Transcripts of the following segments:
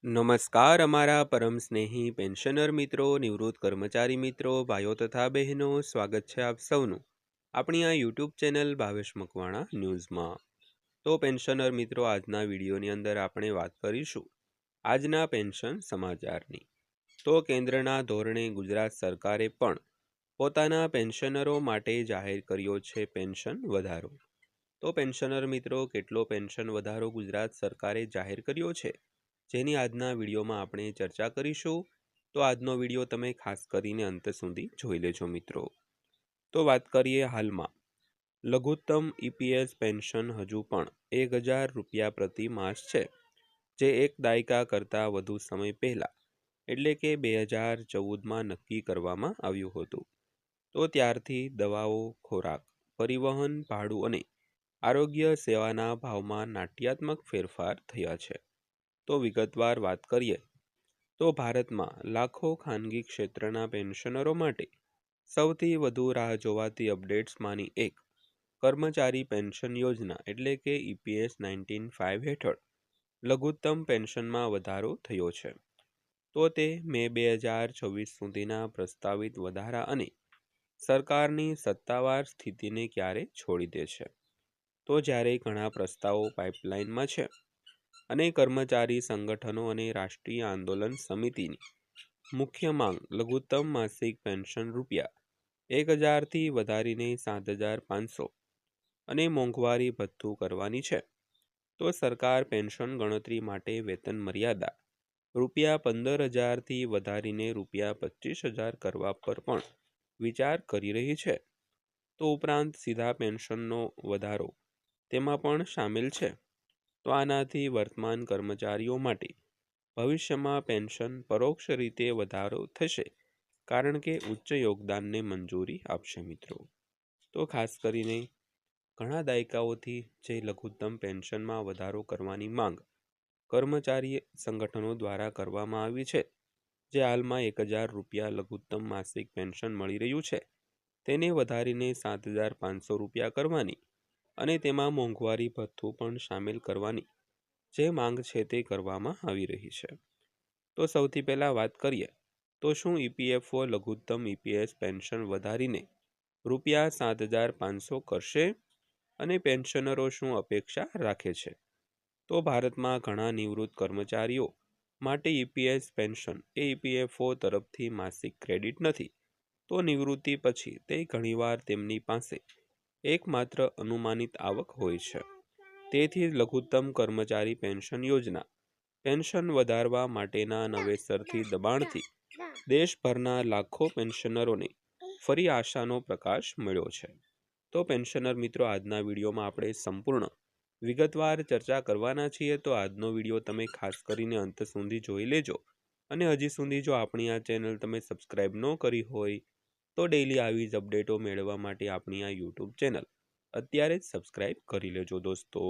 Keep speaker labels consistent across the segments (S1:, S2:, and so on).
S1: નમસ્કાર અમારા પરમ સ્નેહી પેન્શનર મિત્રો, નિવૃત્ત કર્મચારી મિત્રો, ભાઈઓ તથા બહેનો, સ્વાગત છે આપ સૌનું આપણી આ યુટ્યુબ ચેનલ ભાવેશ મકવાણા ન્યૂઝમાં। તો પેન્શનર મિત્રો, આજના વિડીયોની અંદર આપણે વાત કરીશું આજના પેન્શન સમાચારની। તો કેન્દ્રના ધોરણે ગુજરાત સરકારે પણ પોતાના પેન્શનરો માટે જાહેર કર્યો છે પેન્શન વધારો। તો પેન્શનર મિત્રો, કેટલો પેન્શન વધારો ગુજરાત સરકારે જાહેર કર્યો છે જેની આજના વિડીયોમાં આપણે ચર્ચા કરીશું। તો આજનો વિડીયો તમે ખાસ કરીને અંત સુધી જોઈ લેજો મિત્રો। તો વાત કરીએ હાલમાં લઘુત્તમ ઈપીએસ પેન્શન હજુ પણ 1000 રૂપિયા પ્રતિ માસ છે, જે એક દાયકા કરતાં વધુ સમય પહેલા એટલે કે 2014માં નક્કી કરવામાં આવ્યું હતું। તો ત્યારથી દવાઓ, ખોરાક, પરિવહન, ભાડું અને આરોગ્ય સેવાના ભાવમાં નાટ્યાત્મક ફેરફાર થયા છે। તો વિગતવાર વાત કરીએ તો ભારતમાં લાખો ખાનગી ક્ષેત્રના પેન્શનરો માટે સૌથી વધુ રાહ જોવાતી અપડેટ્સમાંની એક કર્મચારી પેન્શન યોજના એટલે કે ઈપીએસ 19(5) હેઠળ લઘુત્તમ પેન્શનમાં વધારો થયો છે। તો તે મે 2026 સુધીના પ્રસ્તાવિત વધારા અને સરકારની સત્તાવાર સ્થિતિને ક્યારે છોડી દે છે। તો જ્યારે ઘણા પ્રસ્તાવો પાઇપલાઇનમાં છે અને કર્મચારી સંગઠનો અને રાષ્ટ્રીય આંદોલન સમિતિની મુખ્ય માંગ લઘુત્તમ માસિક પેન્શન રૂપિયા 1000થી વધારીને 7500 અને મોંઘવારી ભથ્થું કરવાની છે, તો સરકાર પેન્શન ગણતરી માટે વેતન મર્યાદા રૂપિયા 15000થી વધારીને રૂપિયા 25000 કરવા પર પણ વિચાર કરી રહી છે। તો ઉપરાંત સીધા પેન્શનનો વધારો તેમાં પણ સામેલ છે। તો આનાથી વર્તમાન કર્મચારીઓ માટે ભવિષ્યમાં પેન્શન પરોક્ષ રીતે વધારો થશે, કારણ કે ઉચ્ચ યોગદાનને મંજૂરી આપશે મિત્રો। તો ખાસ કરીને ઘણા દાયકાઓથી જે લઘુત્તમ પેન્શનમાં વધારો કરવાની માંગ કર્મચારી સંગઠનો દ્વારા કરવામાં આવી છે, જે હાલમાં 1000 રૂપિયા લઘુત્તમ માસિક પેન્શન મળી રહ્યું છે તેને વધારીને 7500 રૂપિયા કરવાની અને તેમાં મોંઘવારી ભથ્થું પણ સામેલ કરવાની જે માંગ છે તે કરવામાં આવી રહી છે। તો સૌથી પહેલાં વાત કરીએ તો શું ઈપીએફઓ લઘુત્તમ ઈપીએસ પેન્શન વધારીને રૂપિયા 7500 કરશે અને પેન્શનરો શું અપેક્ષા રાખે છે? તો ભારતમાં ઘણા નિવૃત્ત કર્મચારીઓ માટે ઈપીએસ પેન્શન એ ઈપીએફઓ તરફથી માસિક ક્રેડિટ નથી। તો નિવૃત્તિ પછી તે ઘણીવાર તેમની પાસે એકમાત્ર અનુમાનિત આવક હોય છે। તેથી લઘુત્તમ કર્મચારી પેન્શન યોજના પેન્શન વધારવા માટેના નવેસરથી દબાણથી દેશભરના લાખો પેન્શનરોને ફરી આશાનો પ્રકાશ મળ્યો છે। તો પેન્શનર મિત્રો, આજના વિડીયોમાં આપણે સંપૂર્ણ વિગતવાર ચર્ચા કરવાના છીએ। તો આજનો વિડીયો તમે ખાસ કરીને અંત સુધી જોઈ લેજો અને હજી સુધી જો આપણી આ ચેનલ તમે સબસ્ક્રાઈબ ન કરી હોય તો ડેઈલી આવી જ અપડેટો મેળવવા માટે આપણી આ યુટ્યુબ ચેનલ અત્યારે જ સબસ્ક્રાઈબ કરી લેજો દોસ્તો।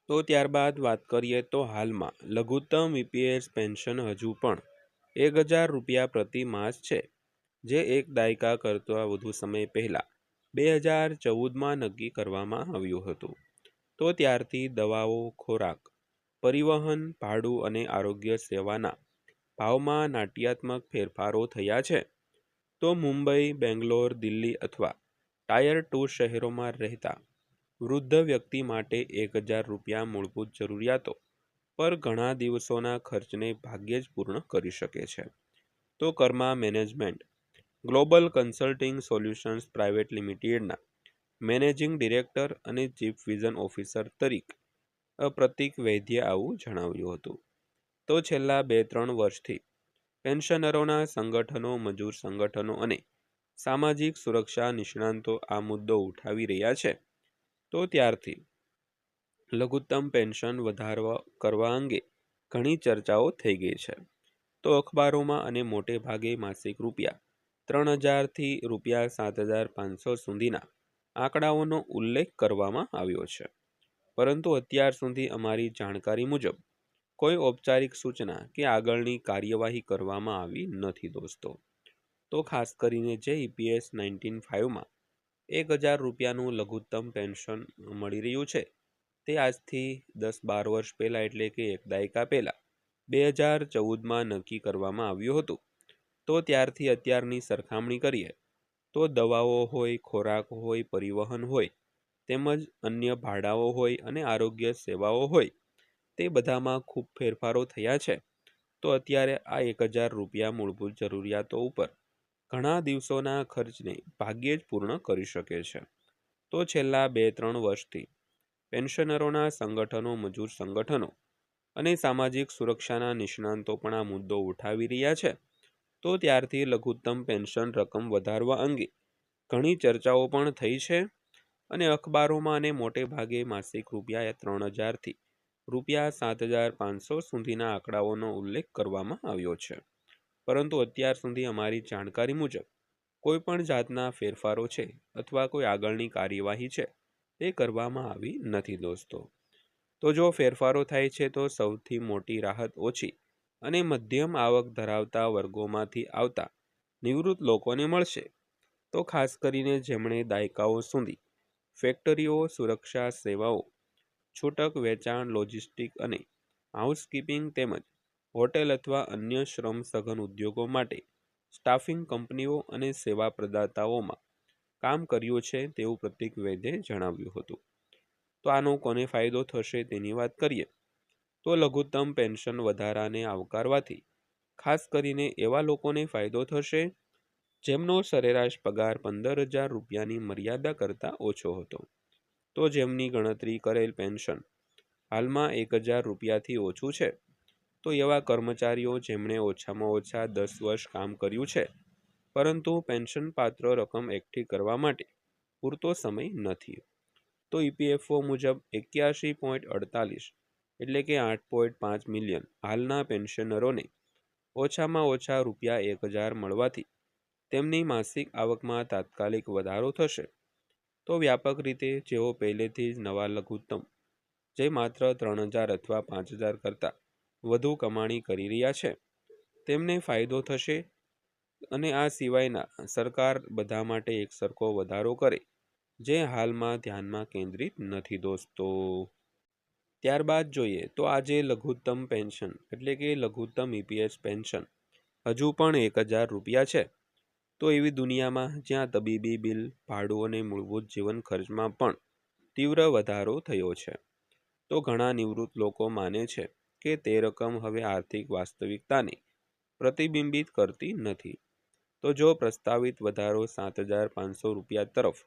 S1: તો ત્યારબાદ વાત કરીએ તો હાલમાં લઘુત્તમ ઈપીએસ પેન્શન હજુ પણ 1000 રૂપિયા પ્રતિ માસ છે, જે એક દાયકા કરતાં વધુ સમય પહેલા 2014માં નક્કી કરવામાં આવ્યું હતું। તો ત્યારથી દવાઓ, ખોરાક, પરિવહન, ભાડું અને આરોગ્ય સેવાના ભાવમાં નાટ્યાત્મક ફેરફારો થયા છે। તો મુંબઈ, બેંગ્લોર, દિલ્હી અથવા ટાયર 2 શહેરોમાં રહેતા વૃદ્ધ વ્યક્તિ માટે 1000 રૂપિયા મૂળભૂત જરૂરિયાતો પર ઘણા દિવસોના ખર્ચને ભાગ્યે જ પૂર્ણ કરી શકે છે। તો Karma management global consulting solutions private લિમિટેડના મેનેજિંગ ડિરેક્ટર અને ચીફ વિઝન ઓફિસર તરીકે પ્રતિક વૈદ્યે આવું જણાવ્યું હતું। તો છેલ્લા 2-3 વર્ષથી પેન્શનરોના સંગઠનો, મજૂર સંગઠનો અને સામાજિક સુરક્ષા નિષ્ણાતો આ મુદ્દો ઉઠાવી રહ્યા છે। તો ત્યારથી લઘુત્તમ પેન્શન વધારવા કરવા અંગે ઘણી ચર્ચાઓ થઈ ગઈ છે। તો અખબારોમાં અને મોટે ભાગે માસિક રૂપિયા 3000થી રૂપિયા 7500 સુધીના આંકડાઓનો ઉલ્લેખ કરવામાં આવ્યો છે, પરંતુ અત્યાર સુધી અમારી જાણકારી મુજબ કોઈ ઔપચારિક સૂચના કે આગળની કાર્યવાહી કરવામાં આવી નથી દોસ્તો। તો ખાસ કરીને જે ઈપીએસ 19(5)માં 1000 રૂપિયાનું લઘુત્તમ પેન્શન મળી રહ્યું છે તે આજથી 10-12 વર્ષ પહેલાં એટલે કે એક દાયકા પહેલાં 2014માં નક્કી કરવામાં આવ્યું હતું. તો ત્યારથી અત્યારની સરખામણી કરીએ તો દવાઓ હોય, ખોરાક હોય, પરિવહન હોય, તેમજ અન્ય ભાડાઓ હોય અને આરોગ્ય સેવાઓ હોય, તે બધામાં ખૂબ ફેરફારો થયા છે. તો અત્યારે આ 1000 રૂપિયા મૂળભૂત જરૂરિયાતો ઉપર ઘણા દિવસોના ખર્ચને ભાગ્યે જ પૂર્ણ કરી શકે છે. તો છેલ્લા 2-3 વર્ષથી પેન્શનરોના સંગઠનો, મજૂર સંગઠનો અને સામાજિક સુરક્ષાના નિષ્ણાંતો પણ આ મુદ્દો ઉઠાવી રહ્યા છે. તો ત્યારથી લઘુત્તમ પેન્શન રકમ વધારવા અંગે ઘણી ચર્ચાઓ પણ થઈ છે અને અખબારોમાં અને મોટે ભાગે માસિક રૂપિયા 3000થી રૂપિયા 7500 સુધીના આંકડાઓનો ઉલ્લેખ કરવામાં આવ્યો છે. પરંતુ અત્યાર સુધી અમારી જાણકારી મુજબ કોઈ પણ જાતના ફેરફારો છે અથવા કોઈ આગળની કાર્યવાહી છે તે કરવામાં આવી નથી દોસ્તો. તો જો ફેરફારો થાય છે તો સૌથી મોટી રાહત ઓછી અને મધ્યમ આવક ધરાવતા વર્ગોમાંથી આવતા નિવૃત્ત લોકોને મળશે. તો ખાસ કરીને જેમણે દાયકાઓ સુધી ફેક્ટરીઓ, સુરક્ષા સેવાઓ, છૂટક વેચાણ, લોજિસ્ટિક અને હાઉસકીપિંગ તેમજ હોટેલ અથવા અન્ય શ્રમ સઘન ઉદ્યોગો માટે સ્ટાફિંગ કંપનીઓ અને સેવા પ્રદાતાઓમાં કામ કર્યું છે તેવું પ્રતીક વૈદ્યે જણાવ્યું હતું. તો આનો કોને ફાયદો થશે તેની વાત કરીએ તો લઘુત્તમ પેન્શન વધારાને આવકારવાથી ખાસ કરીને એવા લોકોને ફાયદો થશે જેમનો સરેરાશ પગાર 15,000 રૂપિયાની મર્યાદા કરતાં ઓછો હતો. તો જેમની ગણતરી કરેલ પેન્શન હાલમાં 1000 રૂપિયાથી ઓછું છે, તો એવા કર્મચારીઓ જેમણે ઓછામાં ઓછા 10 વર્ષ કામ કર્યું છે પરંતુ પેન્શન પાત્ર રકમ એકઠી કરવા માટે પૂરતો સમય નથી. તો ઈપીએફઓ મુજબ 81.48 એટલે કે 8.5 મિલિયન હાલના પેન્શનરોને ઓછામાં ઓછા રૂપિયા 1000 મળવાથી તેમની માસિક આવકમાં તાત્કાલિક વધારો થશે. તો વ્યાપક રીતે જેઓ પહેલેથી જ નવા લઘુત્તમ જે માત્ર 3000 અથવા 5000 કરતાં વધુ કમાણી કરી રહ્યા છે તેમને ફાયદો થશે. અને આ સિવાયના સરકાર બધા માટે એક સરખો વધારો કરે જે હાલમાં ધ્યાનમાં કેન્દ્રિત નથી દોસ્તો. ત્યારબાદ જોઈએ તો આજે લઘુત્તમ પેન્શન એટલે કે લઘુત્તમ ઈપીએસ પેન્શન હજુ પણ 1000 રૂપિયા છે. તો એવી દુનિયામાં જ્યાં તબીબી બિલ, ભાડું અને મૂળભૂત જીવન ખર્ચમાં પણ તીવ્ર વધારો થયો છે, તો ઘણા નિવૃત્ત લોકો માને છે કે તે રકમ હવે આર્થિક વાસ્તવિકતાને પ્રતિબિંબિત કરતી નથી. તો જો પ્રસ્તાવિત વધારો 7500 રૂપિયા તરફ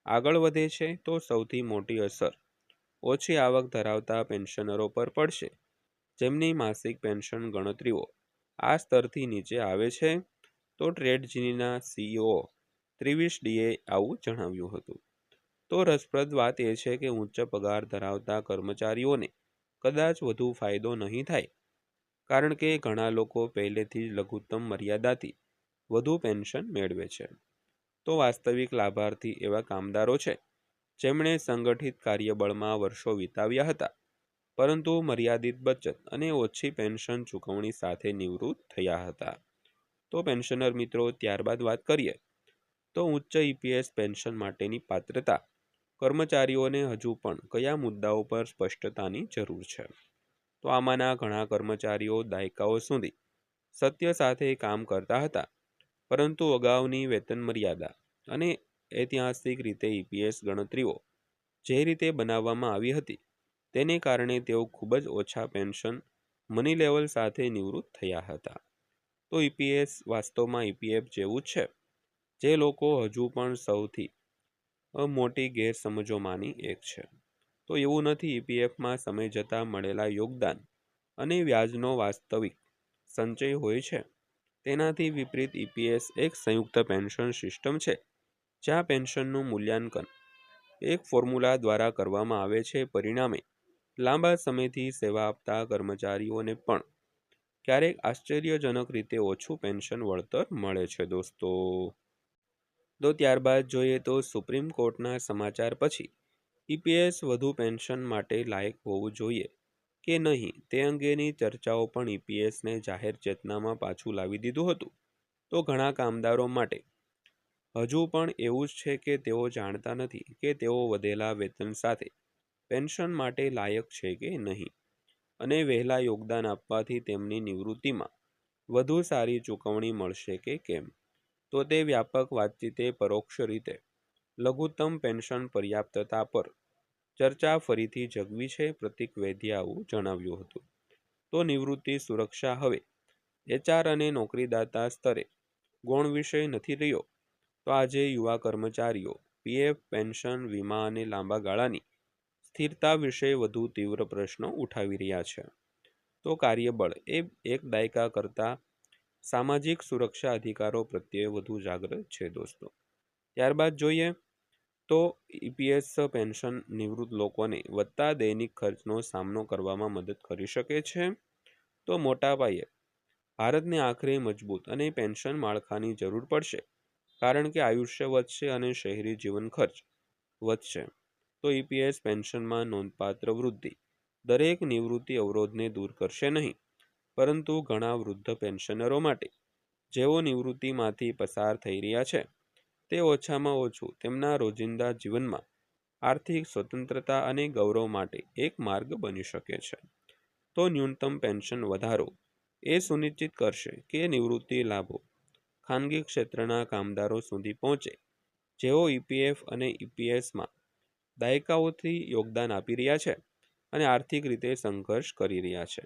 S1: આગળ વધે છે તો સૌથી મોટી અસર ઓછી આવક ધરાવતા પેન્શનરો પર પડશે જેમની માસિક પેન્શન ગણતરીઓ આ સ્તરથી નીચે આવે છે. તો ટ્રેડજીનીના સીઈઓ 23Dએ આવું જણાવ્યું હતું. તો રસપ્રદ વાત એ છે કે ઉચ્ચ પગાર ધરાવતા કર્મચારીઓને કદાચ વધુ ફાયદો નહીં થાય કારણ કે ઘણા લોકો પહેલેથી જ લઘુત્તમ મર્યાદાથી વધુ પેન્શન મેળવે છે. તો વાસ્તવિક લાભાર્થી એવા કામદારો છે જેમણે સંગઠિત કાર્યબળમાં વર્ષો વિતાવ્યા હતા પરંતુ મર્યાદિત બચત અને ઓછી પેન્શન ચૂકવણી સાથે નિવૃત્ત થયા હતા. તો પેન્શનર મિત્રો ત્યારબાદ વાત કરીએ તો ઉચ્ચ ઈપીએસ પેન્શન માટેની પાત્રતા કર્મચારીઓને હજુ પણ કયા મુદ્દાઓ પર સ્પષ્ટતાની જરૂર છે. તો આમાંના ઘણા કર્મચારીઓ દાયકાઓ સુધી સત્ય સાથે કામ કરતા હતા પરંતુ અગાઉની વેતન મર્યાદા અને ઐતિહાસિક રીતે ઈપીએસ ગણતરીઓ જે રીતે બનાવવામાં આવી હતી તેને કારણે તેઓ ખૂબ જ ઓછા પેન્શન મની લેવલ સાથે નિવૃત્ત થયા હતા. તો ઈપીએસ વાસ્તવમાં ઈપીએફ જેવું જ છે જે લોકો હજુ પણ સૌથી મોટી ગેરસમજોમાંની એક છે. તો એવું નથી, ઈપીએફમાં સમય જતાં મળેલા યોગદાન અને વ્યાજનો વાસ્તવિક સંચય હોય છે. તેનાથી વિપરીત ઈપીએસ એક સંયુક્ત પેન્શન સિસ્ટમ છે જ્યાં પેન્શનનું મૂલ્યાંકન એક ફોર્મ્યુલા દ્વારા કરવામાં આવે છે. પરિણામે લાંબા સમયથી સેવા આપતા કર્મચારીઓને પણ ક્યારેક આશ્ચર્યજનક રીતે ઓછું પેન્શન વળતર મળે છે દોસ્તો. તો ત્યારબાદ જોઈએ તો સુપ્રીમ કોર્ટના સમાચાર પછી ઈપીએસ વધુ પેન્શન માટે લાયક હોવું જોઈએ કે નહીં તે અંગેની ચર્ચાઓ પણ ઈપીએસને જાહેર ચેતનામાં પાછું લાવી દીધું હતું. તો ઘણા કામદારો માટે હજુ પણ એવું જ છે કે તેઓ જાણતા નથી કે તેઓ વધેલા વેતન સાથે પેન્શન માટે લાયક છે કે નહીં. અને વહેલા યોગદાન આપવાથી તેમની નિવૃત્તિમાં વધુ સારી ચૂકવણી મળશે કે કેમ? તો તે વ્યાપક વાતચીતે પરોક્ષ રીતે લઘુત્તમ પેન્શન પર્યાપ્તતા પર ચર્ચા ફરીથી જગવી છે. પ્રતિક વૈદ્યે આવું જણાવ્યું હતું. તો નિવૃત્તિ સુરક્ષા હવે એચઆર અને નોકરીદાતા સ્તરે ગૌણ વિષય નથી રહ્યો. તો આજે યુવા કર્મચારીઓ પીએફ, પેન્શન, વીમા અને લાંબા ગાળાની સ્થિરતા વિશે વધુ તીવ્ર પ્રશ્નો ઉઠાવી રહ્યા છે. તો કાર્યબળ એ એક દાયકા કરતાં સામાજિક સુરક્ષા અધિકારો પ્રત્યે વધુ જાગૃત છે દોસ્તો. ત્યારબાદ જોઈએ તો ઈપીએસ પેન્શન નિવૃત્ત લોકોને વધતા દૈનિક ખર્ચનો સામનો કરવામાં મદદ કરી શકે છે. તો મોટા પાયે ભારતને આખરે મજબૂત અને પેન્શન માળખાની જરૂર પડશે, કારણ કે આયુષ્ય વધશે અને શહેરી જીવન ખર્ચ વધશે. તો ઈપીએસ પેન્શનમાં નોંધપાત્ર વૃદ્ધિ દરેક નિવૃત્તિ અવરોધને દૂર કરશે નહીં, પરંતુ ઘણા વૃદ્ધ પેન્શનરો માટે જેઓ નિવૃત્તિમાંથી પસાર થઈ રહ્યા છે, તે ઓછામાં ઓછું તેમના રોજિંદા જીવનમાં આર્થિક સ્વતંત્રતા અને ગૌરવ માટે એક માર્ગ બની શકે છે. તો ન્યૂનતમ પેન્શન વધારો એ સુનિશ્ચિત કરશે કે નિવૃત્તિ લાભો ખાનગી ક્ષેત્રના કામદારો સુધી પહોંચે, જેઓ ઈપીએફ અને ઈપીએસમાં દાયકાઓથી યોગદાન આપી રહ્યા છે અને આર્થિક રીતે સંઘર્ષ કરી રહ્યા છે,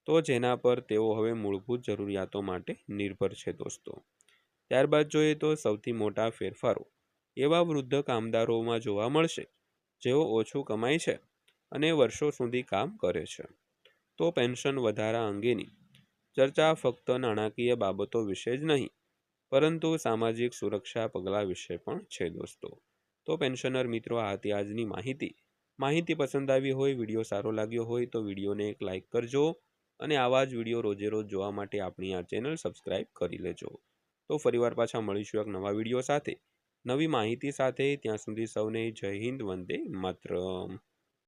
S1: તો જેના પર તેઓ હવે મૂળભૂત જરૂરિયાતો માટે નિર્ભર છે દોસ્તો. ત્યારબાદ જોઈએ તો સૌથી મોટા ફેરફારો એવા વૃદ્ધ કામદારોમાં જોવા મળશે જેઓ ઓછું કમાય છે અને વર્ષો સુધી કામ કરે છે. તો પેન્શન વધારા અંગેની ચર્ચા ફક્ત નાણાકીય બાબતો વિશે જ નહીં, પરંતુ સામાજિક સુરક્ષા પગલાં વિશે પણ છે દોસ્તો. તો પેન્શનર મિત્રો, આ હતી આજની માહિતી પસંદ આવી હોય, વિડીયો સારો લાગ્યો હોય તો વિડીયોને એક લાઇક કરજો અને આવા જ વિડીયો રોજે રોજ જોવા માટે આપણી આ ચેનલ સબસ્ક્રાઈબ કરી લેજો. તો ફરીવાર પાછા મળીશું એક નવા વિડીયો સાથે, નવી માહિતી સાથે. ત્યાં સુધી સૌને જય હિન્દ, વંદે માતરમ.